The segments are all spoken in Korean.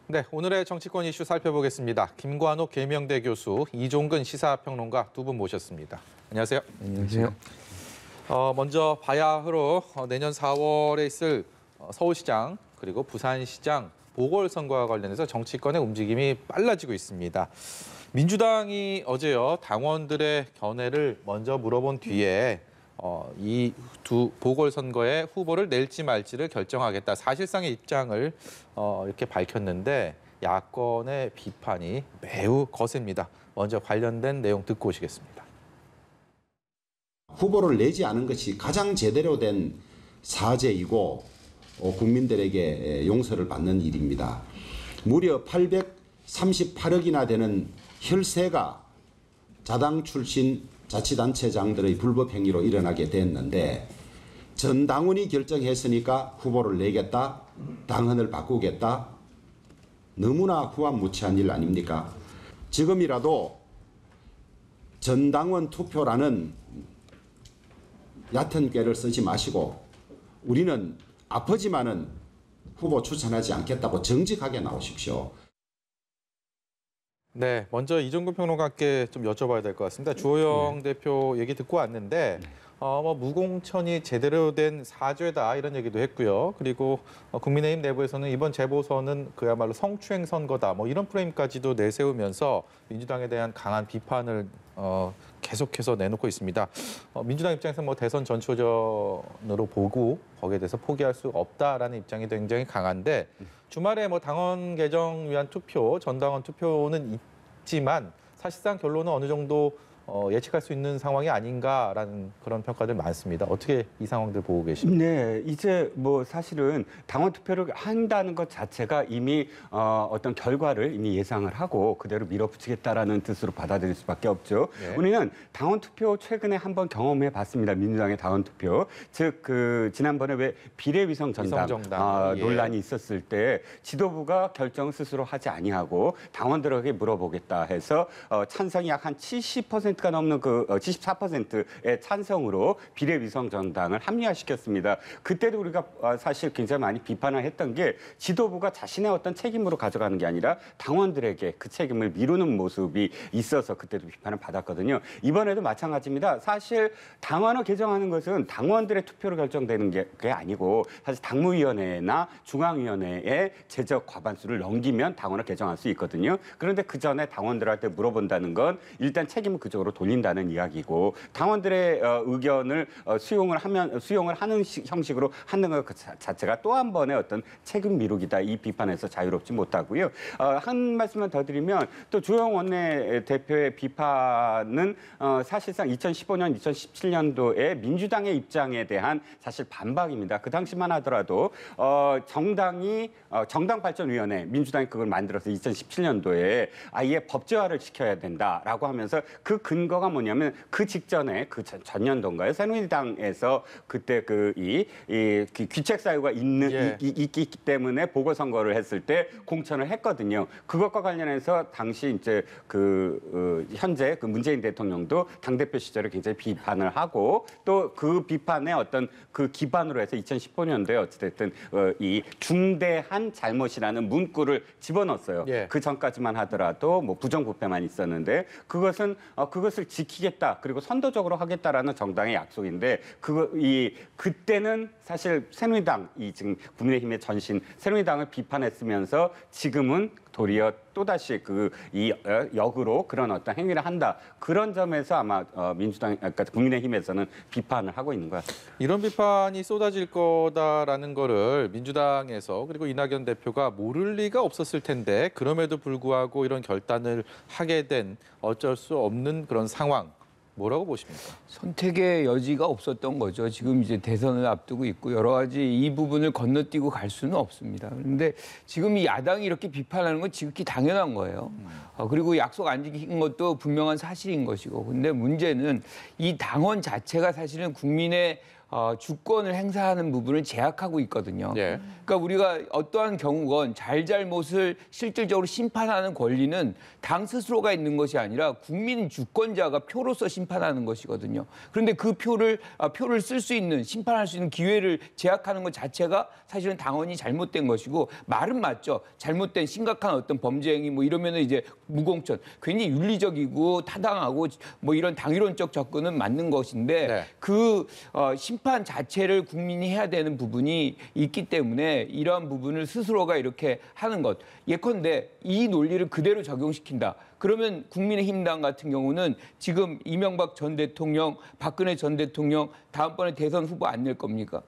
네, 오늘의 정치권 이슈 살펴보겠습니다. 김관옥 계명대 교수, 이종근 시사평론가 두 분 모셨습니다. 안녕하세요. 안녕하세요. 먼저 바야흐로 내년 4월에 있을 서울시장 그리고 부산시장 보궐선거와 관련해서 정치권의 움직임이 빨라지고 있습니다. 민주당이 어제요 당원들의 견해를 먼저 물어본 뒤에 이 두 보궐선거에 후보를 낼지 말지를 결정하겠다. 사실상의 입장을 이렇게 밝혔는데 야권의 비판이 매우 거셉니다. 먼저 관련된 내용 듣고 오시겠습니다. 후보를 내지 않은 것이 가장 제대로 된 사죄이고 국민들에게 용서를 받는 일입니다. 무려 838억이나 되는 혈세가 자당 출신 자치단체장들의 불법 행위로 일어나게 됐는데 전 당원이 결정했으니까 후보를 내겠다, 당헌을 바꾸겠다. 너무나 후한무치한 일 아닙니까? 지금이라도 전 당원 투표라는 얕은 꾀를 쓰지 마시고 우리는 아프지만은 후보 추천하지 않겠다고 정직하게 나오십시오. 네, 먼저 이종근 평론가께 좀 여쭤봐야 될 것 같습니다. 주호영 대표 얘기 듣고 왔는데 무공천이 제대로 된 사죄다 이런 얘기도 했고요. 그리고 국민의힘 내부에서는 이번 재보선은 그야말로 성추행 선거다 이런 프레임까지도 내세우면서 민주당에 대한 강한 비판을 계속해서 내놓고 있습니다. 민주당 입장에서 대선 전초전으로 보고 거기에 대해서 포기할 수 없다라는 입장이 굉장히 강한데 주말에 당원 개정 위한 투표, 전당원 투표는 있지만 사실상 결론은 어느 정도 예측할 수 있는 상황이 아닌가라는 그런 평가들 많습니다. 어떻게 이 상황들 보고 계십니까? 네, 이제 사실은 당원 투표를 한다는 것 자체가 이미 어떤 결과를 이미 예상을 하고 그대로 밀어붙이겠다라는 뜻으로 받아들일 수밖에 없죠. 네. 우리는 당원 투표 최근에 한번 경험해 봤습니다. 민주당의 당원 투표. 즉 지난번에 왜 비례위성 전당 논란이 있었을 때 지도부가 결정을 스스로 하지 아니하고 당원들에게 물어보겠다 해서 찬성이 약 한 70%가 넘는 74%의 찬성으로 비례위성 정당을 합리화시켰습니다. 그때도 우리가 사실 굉장히 많이 비판을 했던 게 지도부가 자신의 어떤 책임으로 가져가는 게 아니라 당원들에게 그 책임을 미루는 모습이 있어서 그때도 비판을 받았거든요. 이번에도 마찬가지입니다. 사실 당원을 개정하는 것은 당원들의 투표로 결정되는 게 아니고 사실 당무위원회나 중앙위원회의 제적 과반수를 넘기면 당원을 개정할 수 있거든요. 그런데 그 전에 당원들한테 물어본다는 건 일단 책임을 그쪽으로 돌린다는 이야기고 당원들의 의견을 수용을 하는 형식으로 하는 것 자체가 또 한 번의 어떤 책임 미루기다. 이 비판에서 자유롭지 못하고요. 한 말씀만 더 드리면 또 주호영 원내대표의 비판은 사실상 2015년, 2017년도에 민주당의 입장에 대한 사실 반박입니다. 그 당시만 하더라도 정당발전위원회, 민주당이 그걸 만들어서 2017년도에 아예 법제화를 시켜야 된다라고 하면서 그 근거가 뭐냐면 그 직전에 그 전년도인가요? 새누리당에서 그때 이 귀책 사유가 있기 때문에 보궐선거를 했을 때 공천을 했거든요. 그것과 관련해서 당시 이제 현재 문재인 대통령도 당대표 시절에 굉장히 비판을 하고 또 그 비판의 어떤 그 기반으로 해서 2015년도에 어찌됐든 이 중대한 잘못이라는 문구를 집어넣었어요. 예. 그 전까지만 하더라도 부정부패만 있었는데 그것을 지키겠다 그리고 선도적으로 하겠다라는 정당의 약속인데 그때는 사실 새누리당 지금 국민의힘의 전신 새누리당을 비판했으면서 지금은 도리어 또다시 이 역으로 그런 어떤 행위를 한다. 그런 점에서 아마 그러니까 국민의힘에서는 비판을 하고 있는 것 같습니다. 이런 비판이 쏟아질 거다라는 거를 민주당에서 그리고 이낙연 대표가 모를 리가 없었을 텐데 그럼에도 불구하고 이런 결단을 하게 된 어쩔 수 없는 그런 상황. 뭐라고 보십니까? 선택의 여지가 없었던 거죠. 지금 이제 대선을 앞두고 있고 여러 가지 이 부분을 건너뛰고 갈 수는 없습니다. 그런데 지금 이 야당이 이렇게 비판하는 건 지극히 당연한 거예요. 그리고 약속 안 지킨 것도 분명한 사실인 것이고. 근데 문제는 이 당원 자체가 사실은 국민의 주권을 행사하는 부분을 제약하고 있거든요. 예. 그러니까 우리가 어떠한 경우건 잘잘못을 실질적으로 심판하는 권리는 당 스스로가 있는 것이 아니라 국민 주권자가 표로서 심판하는 것이거든요. 그런데 그 표를 쓸 수 있는 심판할 수 있는 기회를 제약하는 것 자체가 사실은 당원이 잘못된 것이고 말은 맞죠. 잘못된 심각한 어떤 범죄 행위 뭐 이러면은 이제 무공천 괜히 윤리적이고 타당하고 뭐 이런 당위론적 접근은 맞는 것인데 네. 그 심판 자체를 국민이 해야 되는 부분이 있기 때문에 이러한 부분을 스스로가 이렇게 하는 것. 예컨대 이 논리를 그대로 적용시킨다. 그러면 국민의힘당 같은 경우는 지금 이명박 전 대통령, 박근혜 전 대통령 다음번에 대선 후보 안 낼 겁니까?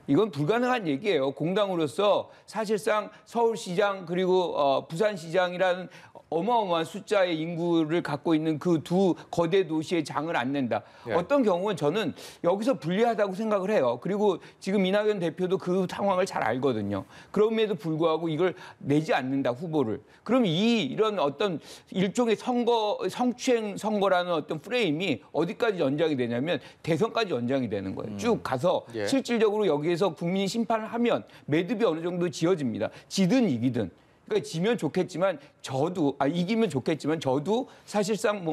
이건 불가능한 얘기예요. 공당으로서 사실상 서울시장 그리고 부산시장이라는 어마어마한 숫자의 인구를 갖고 있는 그 두 거대 도시의 장을 안 낸다. 예. 어떤 경우는 저는 여기서 불리하다고 생각을 해요. 그리고 지금 이낙연 대표도 그 상황을 잘 알거든요. 그럼에도 불구하고 이걸 내지 않는다, 후보를. 그럼 이런 어떤 일종의 성추행 선거라는 어떤 프레임이 어디까지 연장이 되냐면 대선까지 연장이 되는 거예요. 쭉 가서 예. 실질적으로 여기에서 국민이 심판을 하면 매듭이 어느 정도 지어집니다. 지든 이기든. 그러니까 지면 좋겠지만 이기면 좋겠지만 저도 사실상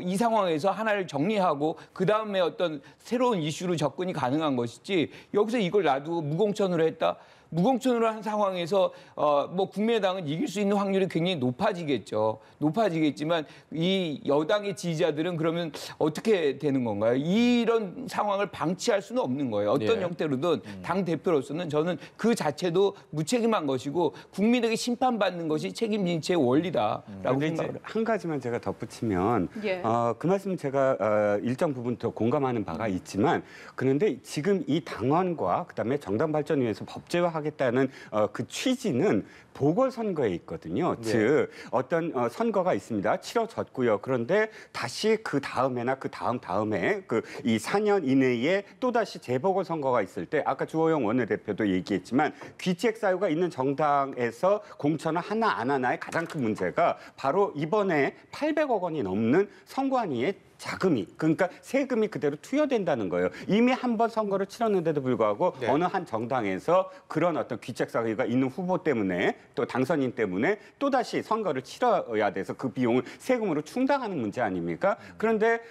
이 상황에서 하나를 정리하고 그 다음에 어떤 새로운 이슈로 접근이 가능한 것이지 여기서 이걸 놔두고 무공천으로 했다. 무공천으로 한 상황에서 국민의당은 이길 수 있는 확률이 굉장히 높아지겠죠. 높아지겠지만 이 여당의 지지자들은 그러면 어떻게 되는 건가요? 이런 상황을 방치할 수는 없는 거예요. 어떤 예. 형태로든 당 대표로서는 저는 그 자체도 무책임한 것이고 국민에게 심판받는 것이 책임진체의 원리다라고 그런데 생각을 이제 한 가지만 제가 덧붙이면 예. 그 말씀 제가 일정 부분 더 공감하는 바가 있지만 그런데 지금 이 당원과 그다음에 정당발전위원회에서 법제화하겠다는 그 취지는 보궐선거에 있거든요. 네. 즉 어떤 선거가 있습니다. 치러졌고요. 그런데 다시 그 다음에나 그 다음에 이 4년 이내에 또다시 재보궐선거가 있을 때 아까 주호영 원내대표도 얘기했지만 귀책 사유가 있는 정당에서 공천을 하나 안 하나의 가장 큰 문제가 바로 이번에 800억 원이 넘는 선관위의 자금이 그러니까 세금이 그대로 투여된다는 거예요. 이미 한 번 선거를 치렀는데도 불구하고 네. 어느 한 정당에서 그런 어떤 귀책 사유가 있는 후보 때문에 또 당선인 때문에 또다시 선거를 치러야 돼서 그 비용을 세금으로 충당하는 문제 아닙니까? 그런데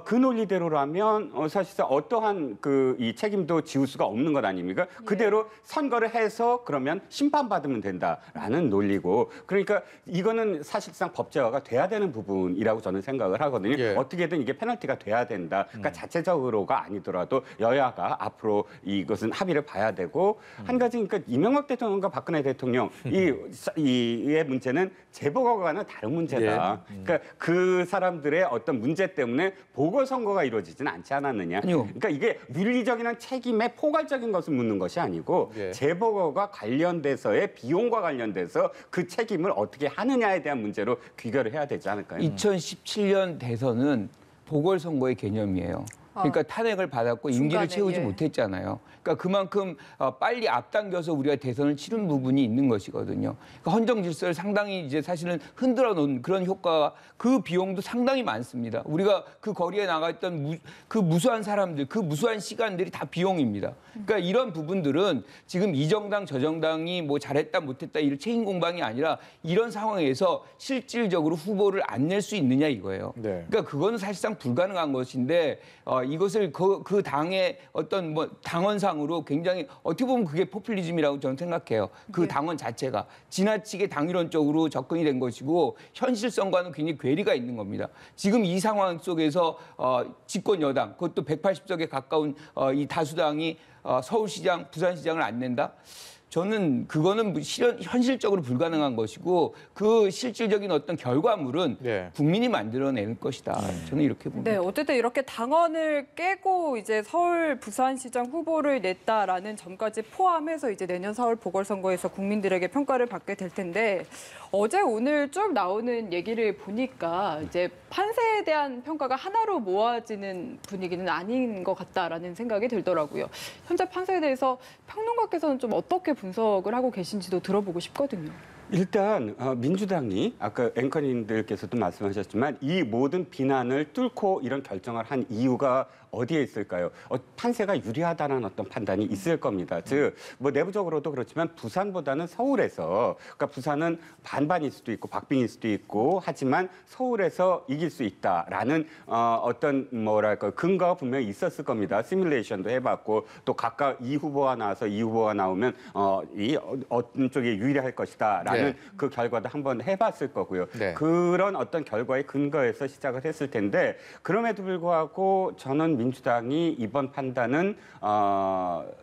그 논리대로라면 사실상 어떠한 이 책임도 지울 수가 없는 것 아닙니까? 그대로 선거를 해서 그러면 심판받으면 된다라는 논리고 그러니까 이거는 사실상 법제화가 돼야 되는 부분이라고 저는 생각을 하거든요. 예. 어떻게든 이게 페널티가 돼야 된다. 그러니까 자체적으로가 아니더라도 여야가 앞으로 이것은 합의를 봐야 되고 한 가지 그러니까 이명박 대통령과 박근혜 대통령 이의 문제는 재보궐과는 다른 문제다. 그러니까 그 사람들의 어떤 문제 때문에 보궐선거가 이루어지지는 않지 않았느냐. 아니요. 그러니까 이게 윤리적인 책임의 포괄적인 것을 묻는 것이 아니고 예. 재보궐과 관련돼서의 비용과 관련돼서 그 책임을 어떻게 하느냐에 대한 문제로 귀결을 해야 되지 않을까요? 2017년 대선은 보궐선거의 개념이에요. 그러니까 탄핵을 받았고 임기를 중간에, 채우지 예. 못했잖아요. 그러니까 그만큼 빨리 앞당겨서 우리가 대선을 치른 부분이 있는 것이거든요. 그러니까 헌정 질서를 상당히 이제 사실은 흔들어 놓은 그런 효과가 그 비용도 상당히 많습니다. 우리가 그 거리에 나갔던 그 무수한 사람들, 그 무수한 시간들이 다 비용입니다. 그러니까 이런 부분들은 지금 이 정당 저 정당이 뭐 잘했다 못했다 이런 책임 공방이 아니라 이런 상황에서 실질적으로 후보를 안 낼 수 있느냐 이거예요. 네. 그러니까 그거는 사실상 불가능한 것인데 이것을 그 당의 어떤 당원상으로 굉장히 어떻게 보면 그게 포퓰리즘이라고 저는 생각해요. 그 당원 자체가 지나치게 당위론적으로 접근이 된 것이고 현실성과는 굉장히 괴리가 있는 겁니다. 지금 이 상황 속에서 집권 여당 그것도 180석에 가까운 이 다수당이 서울시장, 부산시장을 안 낸다? 저는 그거는 현실적으로 불가능한 것이고 그 실질적인 어떤 결과물은 네. 국민이 만들어낼 것이다. 저는 이렇게 봅니다. 네, 어쨌든 이렇게 당원을 깨고 이제 서울 부산시장 후보를 냈다라는 점까지 포함해서 이제 내년 4월 보궐선거에서 국민들에게 평가를 받게 될 텐데 어제 오늘 쭉 나오는 얘기를 보니까 이제 판세에 대한 평가가 하나로 모아지는 분위기는 아닌 것 같다라는 생각이 들더라고요. 현재 판세에 대해서 평론가께서는 좀 어떻게 분석을 하고 계신지도 들어보고 싶거든요. 일단 민주당이 아까 앵커님들께서도 말씀하셨지만 이 모든 비난을 뚫고 이런 결정을 한 이유가 어디에 있을까요? 판세가 유리하다는 어떤 판단이 있을 겁니다. 즉, 뭐 내부적으로도 그렇지만 부산보다는 서울에서, 그러니까 부산은 반반일 수도 있고 박빙일 수도 있고 하지만 서울에서 이길 수 있다라는 어떤 뭐랄까 근거가 분명히 있었을 겁니다. 시뮬레이션도 해봤고 또 각각 이 후보가 나와서 이 후보가 나오면 이 어떤 쪽이 유리할 것이다라는 네. 그 결과도 한번 해봤을 거고요. 네. 그런 어떤 결과의 근거에서 시작을 했을 텐데 그럼에도 불구하고 저는 민주당이 이번 판단은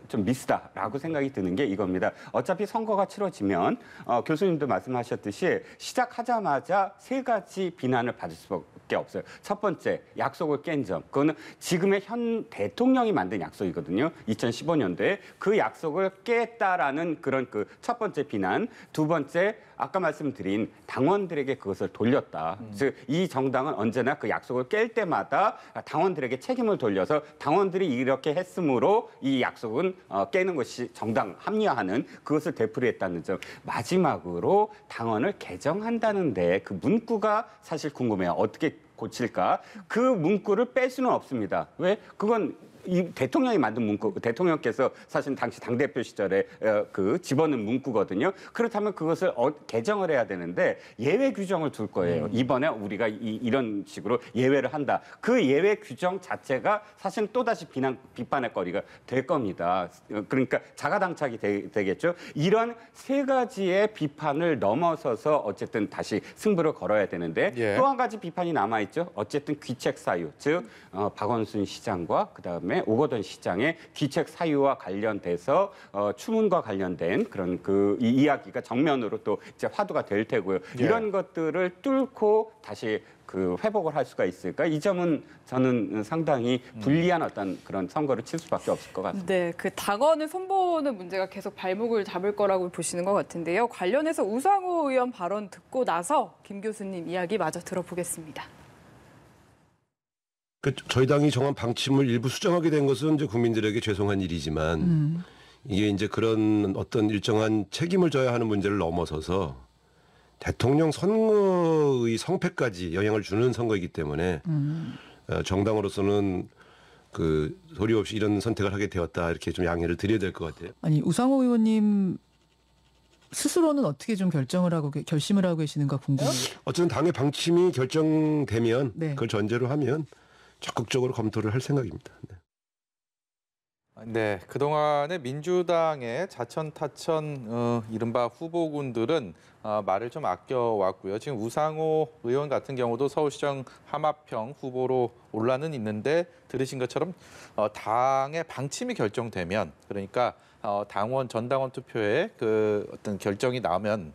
좀 미스다라고 생각이 드는 게 이겁니다. 어차피 선거가 치러지면 교수님도 말씀하셨듯이 시작하자마자 3가지 비난을 받을 수밖에 없어요. 첫 번째, 약속을 깬 점. 그거는 지금의 현 대통령이 만든 약속이거든요. 2015년도에 그 약속을 깼다라는 그런 그 첫 번째 비난. 두 번째, 아까 말씀드린 당원들에게 그것을 돌렸다. 즉, 이 정당은 언제나 그 약속을 깰 때마다 당원들에게 책임을 돌려서 당원들이 이렇게 했으므로 이 약속은 깨는 것이 정당 합리화하는 그것을 되풀이했다는 점. 마지막으로 당원을 개정한다는데 그 문구가 사실 궁금해요. 어떻게 고칠까? 그 문구를 뺄 수는 없습니다. 왜? 그건 이 대통령이 만든 문구, 대통령께서 사실 당시 당대표 시절에 그 집어넣은 문구거든요. 그렇다면 그것을 개정을 해야 되는데 예외 규정을 둘 거예요. 이번에 우리가 이런 식으로 예외를 한다. 그 예외 규정 자체가 사실 또다시 비판의 거리가 될 겁니다. 그러니까 자가당착이 되겠죠. 이런 3가지의 비판을 넘어서서 어쨌든 다시 승부를 걸어야 되는데 예. 또 한 가지 비판이 남아있죠. 어쨌든 귀책 사유, 즉 박원순 시장과 그다음에 오거돈 시장의 귀책 사유와 관련돼서 추문과 관련된 그런 이 이야기가 정면으로 또 이제 화두가 될 테고요. 예. 이런 것들을 뚫고 다시 회복을 할 수가 있을까? 이 점은 저는 상당히 불리한 어떤 그런 선거를 칠 수밖에 없을 것 같습니다. 네, 그 당원을 손보는 문제가 계속 발목을 잡을 거라고 보시는 것 같은데요. 관련해서 우상호 의원 발언 듣고 나서 김 교수님 이야기 마저 들어보겠습니다. 저희 당이 정한 방침을 일부 수정하게 된 것은 이제 국민들에게 죄송한 일이지만 이게 이제 그런 어떤 일정한 책임을 져야 하는 문제를 넘어서서 대통령 선거의 성패까지 영향을 주는 선거이기 때문에 정당으로서는 그 소리 없이 이런 선택을 하게 되었다 이렇게 좀 양해를 드려야 될 것 같아요. 아니 우상호 의원님 스스로는 어떻게 좀 결심을 하고 계시는가 궁금해요. 어쨌든 당의 방침이 결정되면 네. 그걸 전제로 하면 적극적으로 검토를 할 생각입니다. 네. 네, 그동안의 민주당의 자천타천 이른바 후보군들은 말을 좀 아껴왔고요. 지금 우상호 의원 같은 경우도 서울시장 하마평 후보로 올라는 있는데 들으신 것처럼 당의 방침이 결정되면 그러니까 당원 전당원 투표에 그 어떤 결정이 나오면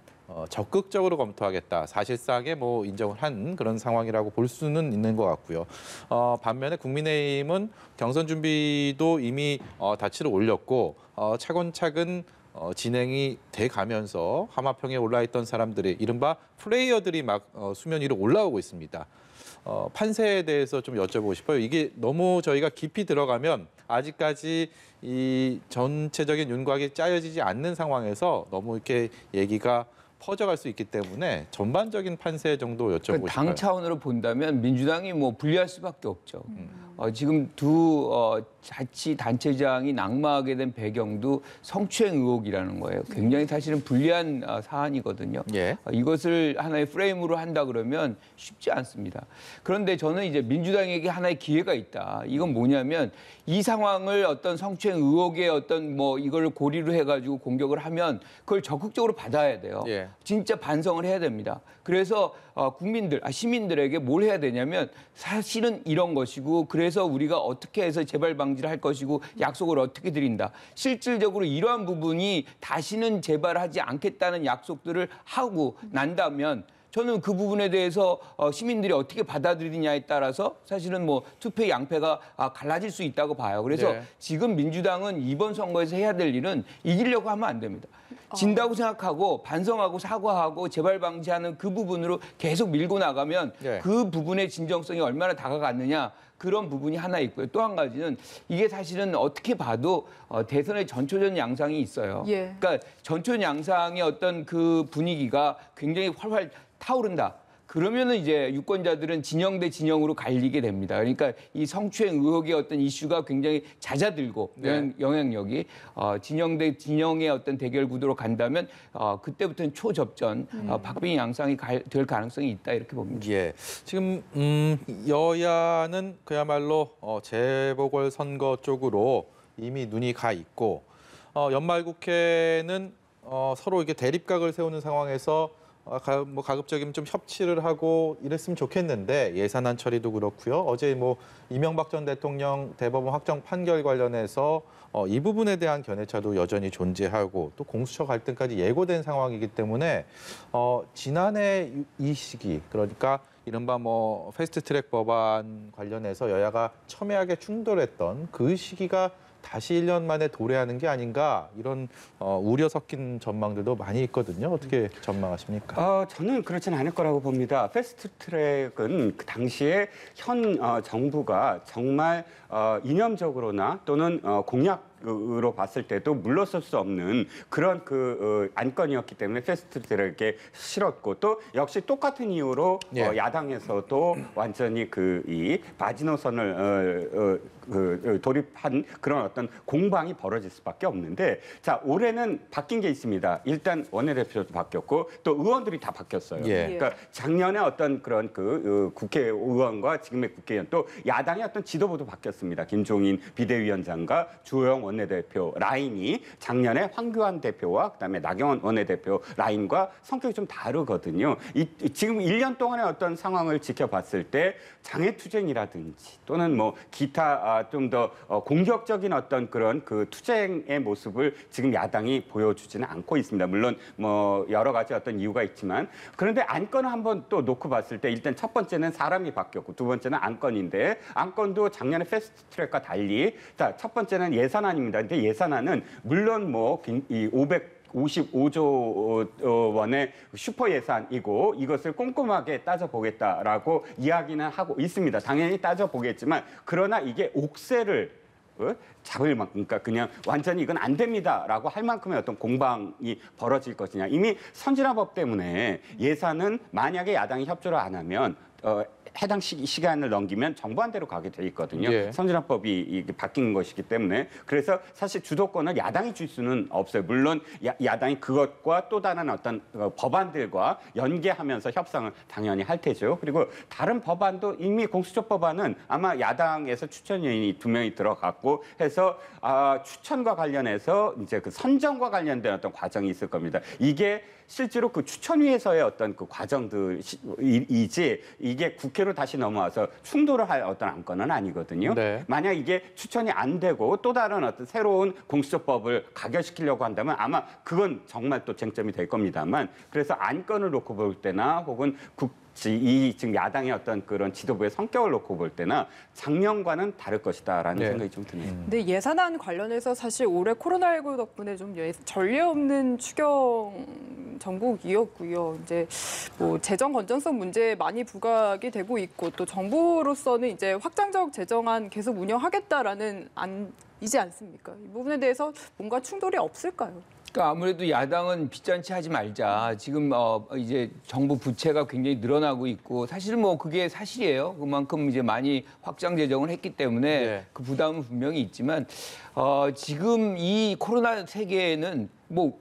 적극적으로 검토하겠다. 사실상의 뭐 인정을 한 그런 상황이라고 볼 수는 있는 것 같고요. 반면에 국민의힘은 경선 준비도 이미 다치를 올렸고 차근차근 진행이 돼 가면서 하마평에 올라있던 사람들이 이른바 플레이어들이 막 수면 위로 올라오고 있습니다. 판세에 대해서 좀 여쭤보고 싶어요. 이게 너무 저희가 깊이 들어가면 아직까지 이 전체적인 윤곽이 짜여지지 않는 상황에서 너무 이렇게 얘기가 퍼져갈 수 있기 때문에 전반적인 판세 정도 여쭤보고 싶어요. 당 차원으로 본다면 민주당이 뭐 불리할 수밖에 없죠. 지금 두 자치단체장이 낙마하게 된 배경도 성추행 의혹이라는 거예요. 굉장히 사실은 불리한 사안이거든요. 예. 이것을 하나의 프레임으로 한다 그러면 쉽지 않습니다. 그런데 저는 이제 민주당에게 하나의 기회가 있다. 이건 뭐냐면 이 상황을 어떤 성추행 의혹의 어떤 뭐 이걸 고리로 해가지고 공격을 하면 그걸 적극적으로 받아야 돼요. 예. 진짜 반성을 해야 됩니다. 그래서 시민들에게 뭘 해야 되냐면 사실은 이런 것이고 그래서 우리가 어떻게 해서 재발 방지를 할 것이고 약속을 어떻게 드린다. 실질적으로 이러한 부분이 다시는 재발하지 않겠다는 약속들을 하고 난다면 저는 그 부분에 대해서 시민들이 어떻게 받아들이냐에 따라서 사실은 뭐 투표의 양패가 갈라질 수 있다고 봐요. 그래서 네. 지금 민주당은 이번 선거에서 해야 될 일은 이기려고 하면 안 됩니다. 진다고 생각하고 반성하고 사과하고 재발 방지하는 그 부분으로 계속 밀고 나가면 네. 그 부분의 진정성이 얼마나 다가갔느냐 그런 부분이 하나 있고요. 또 한 가지는 이게 사실은 어떻게 봐도 대선의 전초전 양상이 있어요. 예. 그러니까 전초전 양상의 어떤 그 분위기가 굉장히 활활 타오른다. 그러면은 이제 유권자들은 진영 대 진영으로 갈리게 됩니다. 그러니까 이 성추행 의혹의 어떤 이슈가 굉장히 잦아들고 영향력이 진영 대 진영의 어떤 대결 구도로 간다면 그때부터는 초접전, 박빙 양상이 될 가능성이 있다 이렇게 봅니다. 예. 지금 여야는 그야말로 재보궐 선거 쪽으로 이미 눈이 가 있고 연말 국회는 서로 이게 대립각을 세우는 상황에서 가급적이면 좀 협치를 하고 이랬으면 좋겠는데 예산안 처리도 그렇고요. 어제 이명박 전 대통령 대법원 확정 판결 관련해서 이 부분에 대한 견해차도 여전히 존재하고 또 공수처 갈등까지 예고된 상황이기 때문에 지난해 이 시기 그러니까 이른바 패스트트랙 법안 관련해서 여야가 첨예하게 충돌했던 그 시기가 다시 1년 만에 도래하는 게 아닌가 이런 우려 섞인 전망들도 많이 있거든요. 어떻게 전망하십니까? 저는 그렇진 않을 거라고 봅니다. 패스트트랙은 그 당시에 현 정부가 정말 이념적으로나 또는 공약으로 봤을 때도 물러설 수 없는 그런 안건이었기 때문에 패스트트랙에 실었고 또 역시 똑같은 이유로 야당에서도 완전히 이 마지노선을 돌입한 그런 어떤 공방이 벌어질 수밖에 없는데 자 올해는 바뀐 게 있습니다. 일단 원내대표도 바뀌었고 또 의원들이 다 바뀌었어요. 그러니까 작년에 어떤 그런 국회의원과 지금의 국회의원 또 야당의 어떤 지도부도 바뀌었습니다. 김종인 비대위원장과 주호영 원내대표 라인이 작년에 황교안 대표와 그다음에 나경원 원내대표 라인과 성격이 좀 다르거든요. 지금 1년 동안의 어떤 상황을 지켜봤을 때 장애투쟁이라든지 또는 기타 좀 더 공격적인 어떤 그런 투쟁의 모습을 지금 야당이 보여주지는 않고 있습니다. 물론 여러 가지 어떤 이유가 있지만 그런데 안건을 한번 또 놓고 봤을 때 일단 첫 번째는 사람이 바뀌었고 두 번째는 안건인데 안건도 작년에 패스트트랙과 달리 첫 번째는 예산안입니다. 근데 예산안은 물론 이 55조 원의 슈퍼 예산이고 이것을 꼼꼼하게 따져보겠다라고 이야기는 하고 있습니다. 당연히 따져보겠지만 그러나 이게 옥새를 잡을 만큼 그러니까 그냥 완전히 이건 안 됩니다라고 할 만큼의 어떤 공방이 벌어질 것이냐. 이미 선진화법 때문에 예산은 만약에 야당이 협조를 안 하면 해당 시간을 넘기면 정부안대로 가게 돼 있거든요. 선진화법이 이게 바뀐 것이기 때문에 그래서 사실 주도권을 야당이 줄 수는 없어요. 물론 야당이 그것과 또 다른 어떤 법안들과 연계하면서 협상을 당연히 할 테죠. 그리고 다른 법안도 이미 공수처 법안은 아마 야당에서 추천위원이 2명이 들어갔고 해서 추천과 관련해서 이제 선정과 관련된 어떤 과정이 있을 겁니다. 이게 실제로 추천위에서의 어떤 과정들이지 이게 국회로 다시 넘어와서 충돌을 할 어떤 안건은 아니거든요. 만약 이게 추천이 안 되고 또 다른 어떤 새로운 공수처법을 가결시키려고 한다면 아마 그건 정말 또 쟁점이 될 겁니다만 그래서 안건을 놓고 볼 때나 혹은 지금 야당의 어떤 그런 지도부의 성격을 놓고 볼 때나 작년과는 다를 것이다라는 생각이 좀 드네요. 근데 예산안 관련해서 사실 올해 코로나19 덕분에 좀 전례 없는 추경 정국이었고요. 이제 재정 건전성 문제 많이 부각이 되고 있고 또 정부로서는 이제 확장적 재정안 계속 운영하겠다라는 이지 않습니까? 이 부분에 대해서 뭔가 충돌이 없을까요? 그러니까 아무래도 야당은 빚잔치 하지 말자. 지금 이제 정부 부채가 굉장히 늘어나고 있고 사실은 그게 사실이에요. 그만큼 이제 많이 확장 재정을 했기 때문에 그 부담은 분명히 있지만 지금 이 코로나 세계에는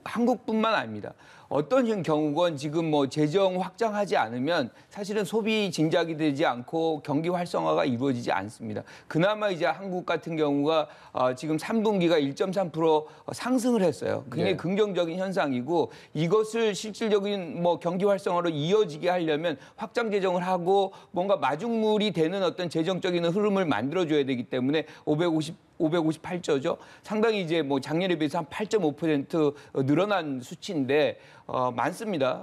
한국뿐만 아닙니다. 어떤 경우건 지금 재정 확장하지 않으면 사실은 소비 진작이 되지 않고 경기 활성화가 이루어지지 않습니다. 그나마 이제 한국 같은 경우가 지금 3분기가 1.3% 상승을 했어요. 굉장히 긍정적인 현상이고 이것을 실질적인 경기 활성화로 이어지게 하려면 확장 재정을 하고 뭔가 마중물이 되는 어떤 재정적인 흐름을 만들어줘야 되기 때문에 558조죠. 상당히 이제 작년에 비해서 한 8.5% 늘어난 수치인데 많습니다.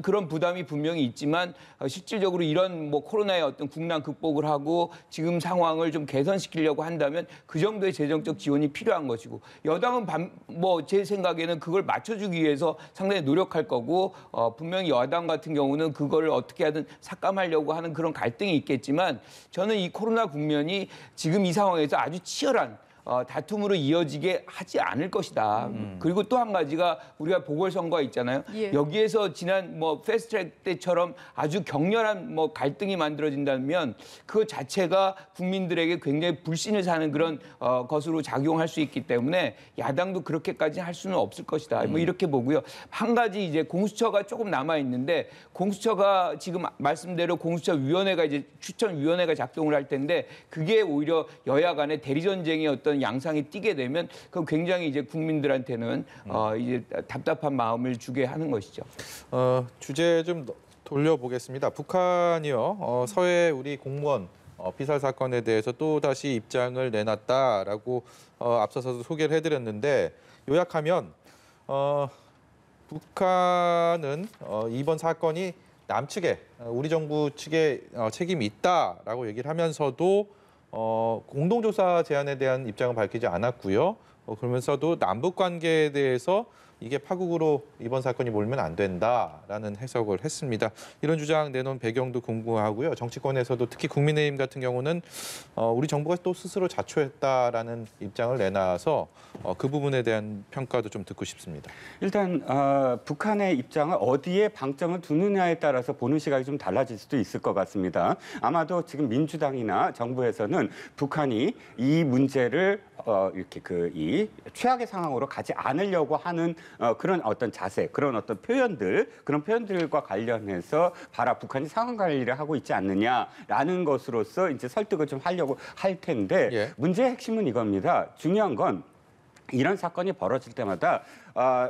그런 부담이 분명히 있지만 실질적으로 이런 뭐 코로나의 어떤 국난 극복을 하고 지금 상황을 좀 개선시키려고 한다면 그 정도의 재정적 지원이 필요한 것이고 여당은 뭐 제 생각에는 그걸 맞춰주기 위해서 상당히 노력할 거고 분명히 여당 같은 경우는 그걸 어떻게 하든 삭감하려고 하는 그런 갈등이 있겠지만 저는 이 코로나 국면이 지금 이 상황에서 아주 치열한 다툼으로 이어지게 하지 않을 것이다. 그리고 또 한 가지가 우리가 보궐선거 있잖아요. 예. 여기에서 지난 뭐 패스트트랙 때처럼 아주 격렬한 뭐 갈등이 만들어진다면 그 자체가 국민들에게 굉장히 불신을 사는 그런 것으로 작용할 수 있기 때문에 야당도 그렇게까지 할 수는 없을 것이다. 뭐 이렇게 보고요. 한 가지 이제 공수처가 조금 남아 있는데 공수처가 지금 말씀대로 공수처위원회가 이제 추천위원회가 작동을 할 텐데 그게 오히려 여야 간의 대리 전쟁의 어떤 양상이 띄게 되면 그 굉장히 이제 국민들한테는 이제 답답한 마음을 주게 하는 것이죠. 주제 좀 돌려보겠습니다. 북한이요 서해 우리 공무원 피살 사건에 대해서 또 다시 입장을 내놨다라고 앞서서도 소개를 해드렸는데 요약하면 북한은 이번 사건이 남측에 우리 정부 측에 책임이 있다라고 얘기를 하면서도 공동조사 제안에 대한 입장은 밝히지 않았고요. 그러면서도 남북 관계에 대해서 이게 파국으로 이번 사건이 몰면 안 된다라는 해석을 했습니다. 이런 주장 내놓은 배경도 궁금하고요. 정치권에서도 특히 국민의힘 같은 경우는 우리 정부가 또 스스로 자초했다라는 입장을 내놔서 그 부분에 대한 평가도 좀 듣고 싶습니다. 일단 북한의 입장을 어디에 방점을 두느냐에 따라서 보는 시각이 좀 달라질 수도 있을 것 같습니다. 아마도 지금 민주당이나 정부에서는 북한이 이 문제를 이렇게 이 최악의 상황으로 가지 않으려고 하는 그런 어떤 자세, 그런 어떤 그런 표현들과 관련해서 봐라 북한이 상황 관리를 하고 있지 않느냐라는 것으로서 이제 설득을 좀 하려고 할 텐데 예. 문제의 핵심은 이겁니다. 중요한 건 이런 사건이 벌어질 때마다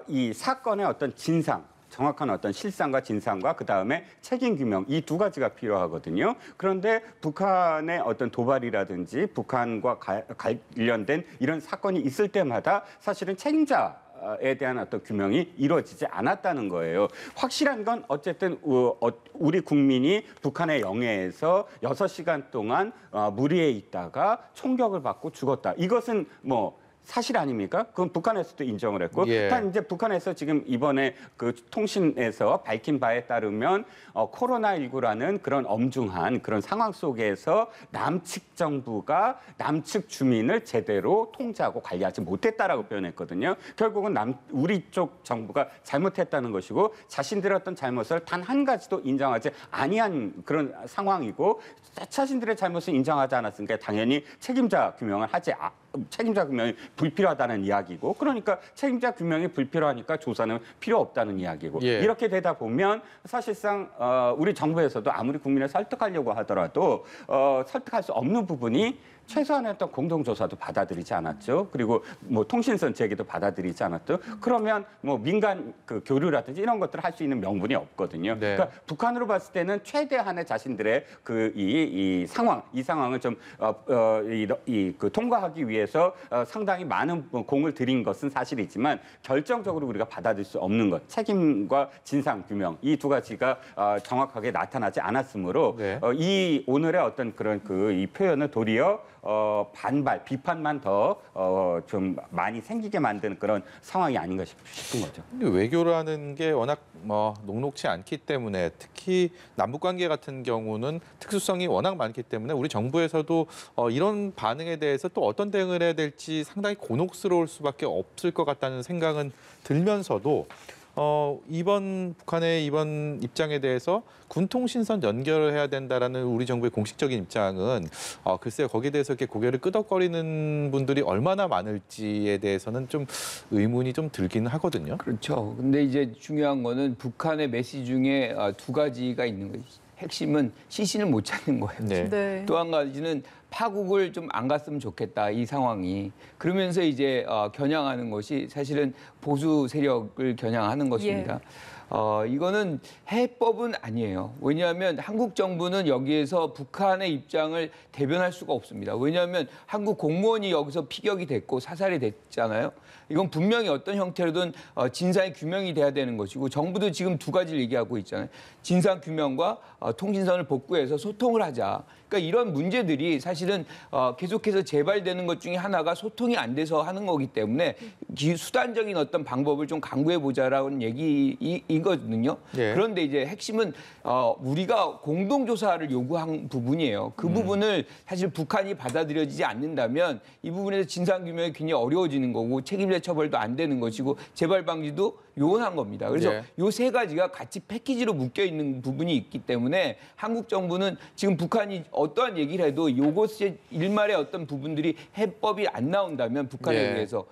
이 사건의 어떤 진상, 정확한 어떤 실상과 진상과 그다음에 책임 규명 이 두 가지가 필요하거든요. 그런데 북한의 어떤 도발이라든지 북한과 관련된 이런 사건이 있을 때마다 사실은 책임자에 대한 어떤 규명이 이루어지지 않았다는 거예요. 확실한 건 어쨌든 우리 국민이 북한의 영해에서 6시간 동안 무리에 있다가 총격을 받고 죽었다. 이것은 뭐 사실 아닙니까? 그건 북한에서도 인정을 했고, 예. 단 이제 북한에서 지금 이번에 그 통신에서 밝힌 바에 따르면 코로나19라는 그런 엄중한 그런 상황 속에서 남측 정부가 남측 주민을 제대로 통제하고 관리하지 못했다라고 표현했거든요. 결국은 우리 쪽 정부가 잘못했다는 것이고 자신들의 어떤 잘못을 단 한 가지도 인정하지 아니한 그런 상황이고 자신들의 잘못을 인정하지 않았으니까 당연히 책임자 규명이 불필요하다는 이야기고 그러니까 책임자 규명이 불필요하니까 조사는 필요 없다는 이야기고 예. 이렇게 되다 보면 사실상 우리 정부에서도 아무리 국민을 설득하려고 하더라도 설득할 수 없는 부분이 최소한의 어떤 공동조사도 받아들이지 않았죠. 그리고 뭐 통신선 재개도 받아들이지 않았죠. 그러면 뭐 민간 그 교류라든지 이런 것들을 할 수 있는 명분이 없거든요. 네. 그러니까 북한으로 봤을 때는 최대한의 자신들의 이 상황을 좀 그 통과하기 위해서 상당히 많은 공을 들인 것은 사실이지만 결정적으로 우리가 받아들일 수 없는 것 책임과 진상 규명 이 두 가지가 정확하게 나타나지 않았으므로 네. 이 오늘의 어떤 그런 이 표현을 도리어 비판만 더 좀 많이 생기게 만드는 그런 상황이 아닌가 싶은 거죠. 외교라는 게 워낙 녹록치 않기 때문에 특히 남북 관계 같은 경우는 특수성이 워낙 많기 때문에 우리 정부에서도 이런 반응에 대해서 또 어떤 대응을 해야 될지 상당히 곤혹스러울 수밖에 없을 것 같다는 생각은 들면서도 북한의 이번 입장에 대해서 군통신선 연결을 해야 된다라는 우리 정부의 공식적인 입장은 글쎄요 거기에 대해서 이렇게 고개를 끄덕거리는 분들이 얼마나 많을지에 대해서는 좀 의문이 좀 들기는 하거든요. 그렇죠. 근데 이제 중요한 거는 북한의 메시지 중에 두 가지가 있는 거죠. 핵심은 시신을 못 찾는 거예요. 네. 네. 또 한 가지는 파국을 좀 안 갔으면 좋겠다, 이 상황이. 그러면서 이제 겨냥하는 것이 사실은 보수 세력을 겨냥하는 것입니다. 이거는 해법은 아니에요. 왜냐하면 한국 정부는 여기에서 북한의 입장을 대변할 수가 없습니다. 왜냐하면 한국 공무원이 여기서 피격이 됐고 사살이 됐잖아요. 이건 분명히 어떤 형태로든 진상이 규명이 돼야 되는 것이고, 정부도 지금 두 가지를 얘기하고 있잖아요. 진상 규명과 통신선을 복구해서 소통을 하자. 그러니까 이런 문제들이 사실은 계속해서 재발되는 것 중에 하나가 소통이 안 돼서 하는 거기 때문에 수단적인 어떤 방법을 좀 강구해 보자라는 얘기이거든요. 예. 그런데 이제 핵심은 우리가 공동조사를 요구한 부분이에요. 그 부분을 사실 북한이 받아들여지지 않는다면 이 부분에서 진상규명이 굉장히 어려워지는 거고, 책임자 처벌도 안 되는 것이고, 재발 방지도 요원한 겁니다. 그래서 예. 요 세 가지가 같이 패키지로 묶여 있는 부분이 있기 때문에 한국 정부는 지금 북한이 어떠한 얘기를 해도 요것의 일말의 어떤 부분들이 해법이 안 나온다면 북한에 예. 의해서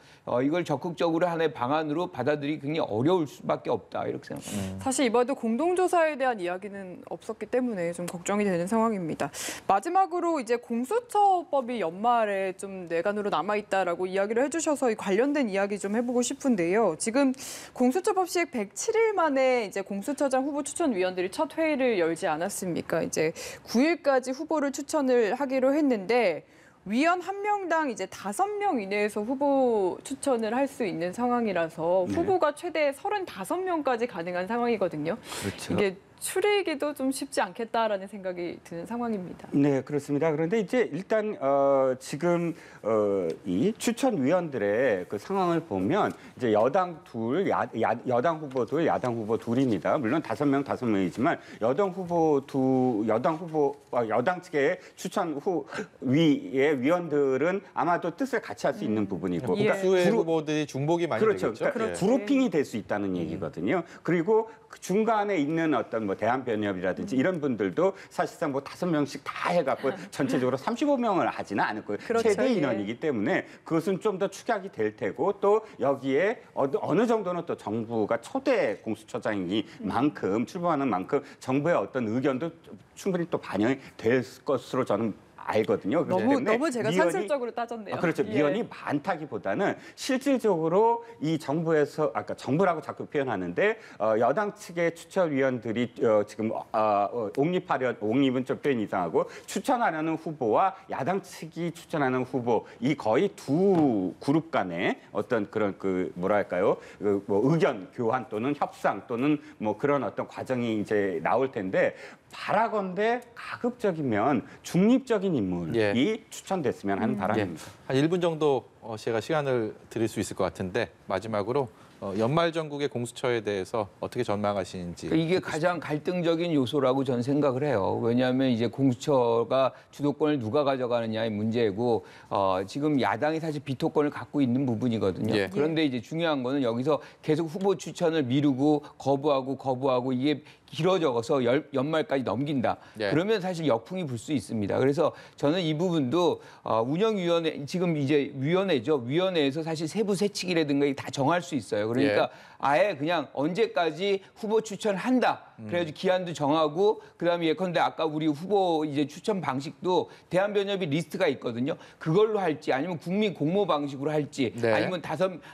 이걸 적극적으로 하나의 방안으로 받아들이기 굉장히 어려울 수밖에 없다, 이렇게 생각합니다. 사실 이번에도 공동조사에 대한 이야기는 없었기 때문에 좀 걱정이 되는 상황입니다. 마지막으로 이제 공수처법이 연말에 좀 내관으로 남아있다라고 이야기를 해주셔서 이 관련된 이야기 좀 해보고 싶은데요. 지금 공수처법 시행 107일 만에 이제 공수처장 후보 추천위원들이 첫 회의를 열지 않았습니까? 이제 9일까지 후보를 추천을 하기로 했는데, 위원 한 명당 이제 5명 이내에서 후보 추천을 할 수 있는 상황이라서 후보가 최대 35명까지 가능한 상황이거든요. 그렇죠. 이게 추리기도 좀 쉽지 않겠다라는 생각이 드는 상황입니다. 네, 그렇습니다. 그런데 이제 일단 지금 이 추천위원들의 그 상황을 보면 이제 여당 둘, 여당 후보 둘, 야당 후보 둘입니다. 물론 5명이지만 여당 측의 추천 위의 위원들은 아마도 뜻을 같이 할 수 있는 부분이고, 예. 수의 후보들이 중복이 많이 그렇죠. 되겠죠. 그러니까 예. 그룹핑이 될 수 있다는 얘기거든요. 그리고 그 중간에 있는 어떤 뭐 대한변협이라든지 이런 분들도 사실상 뭐 5명씩 다 해갖고 전체적으로 35명을 하지는 않을 거예요. 그렇죠. 최대 예. 인원이기 때문에 그것은 좀 더 축약이 될 테고, 또 여기에 어느 정도는 또 정부가 초대 공수처장이만큼 출범하는 만큼 정부의 어떤 의견도 충분히 또 반영이 될 것으로 저는 알거든요. 그렇기 때문에 너무 제가 산술적으로 따졌네요. 그렇죠. 예. 미연이 많다기보다는 실질적으로 이 정부에서, 아까 정부라고 자꾸 표현하는데 여당 측의 추천위원들이 지금 옹립은 좀 표현 이상하고, 추천하려는 후보와 야당 측이 추천하는 후보, 이 거의 두 그룹 간의 어떤 그런 그 뭐랄까요, 뭐 의견 교환 또는 협상 또는 뭐 그런 어떤 과정이 이제 나올 텐데, 바라건대 가급적이면 중립적인 인물이 예. 추천됐으면 하는 바람입니다. 한 1분 정도 제가 시간을 드릴 수 있을 것 같은데, 마지막으로 연말 전국의 공수처에 대해서 어떻게 전망하시는지. 이게 가장 갈등적인 요소라고 저는 생각을 해요. 왜냐하면 이제 공수처가 주도권을 누가 가져가느냐의 문제고, 지금 야당이 사실 비토권을 갖고 있는 부분이거든요. 예. 그런데 이제 중요한 거는 여기서 계속 후보 추천을 미루고 거부하고 이게 길어져서 연말까지 넘긴다. 예. 그러면 사실 역풍이 불 수 있습니다. 그래서 저는 이 부분도 운영위원회, 지금 이제 위원회죠. 위원회에서 사실 세부 세칙이라든가 다 정할 수 있어요. 그러니까 예. 아예 그냥 언제까지 후보 추천을 한다. 그래가지고 기한도 정하고, 그다음에 예컨대 아까 우리 후보 이제 추천 방식도 대한변협이 리스트가 있거든요. 그걸로 할지, 아니면 국민 공모 방식으로 할지, 네. 아니면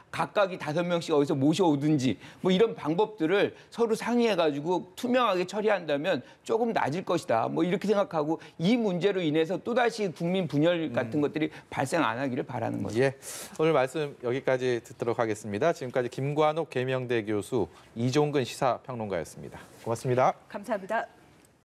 각각이 5명씩 어디서 모셔오든지, 뭐 이런 방법들을 서로 상의해가지고 투명하게 처리한다면 조금 낮을 것이다. 뭐 이렇게 생각하고, 이 문제로 인해서 또다시 국민 분열 같은 것들이 발생 안 하기를 바라는 거죠. 예, 오늘 말씀 여기까지 듣도록 하겠습니다. 지금까지 김관옥 계명대 교수, 이종근 시사평론가였습니다. 고맙습니다. 감사합니다.